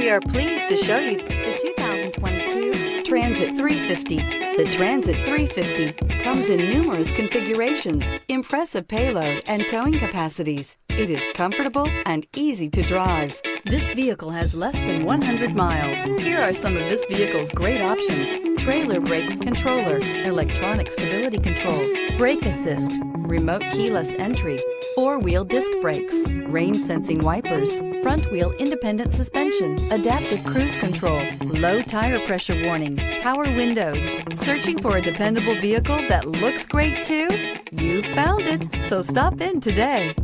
We are pleased to show you the 2022 Transit 350. The Transit 350 comes in numerous configurations, impressive payload, and towing capacities. It is comfortable and easy to drive. This vehicle has less than 100 miles. Here are some of this vehicle's great options: trailer brake controller, electronic stability control, brake assist, remote keyless entry, four-wheel disc brakes, rain sensing wipers, front wheel independent suspension, adaptive cruise control, low tire pressure warning, power windows. Searching for a dependable vehicle that looks great too? You found it, so stop in today.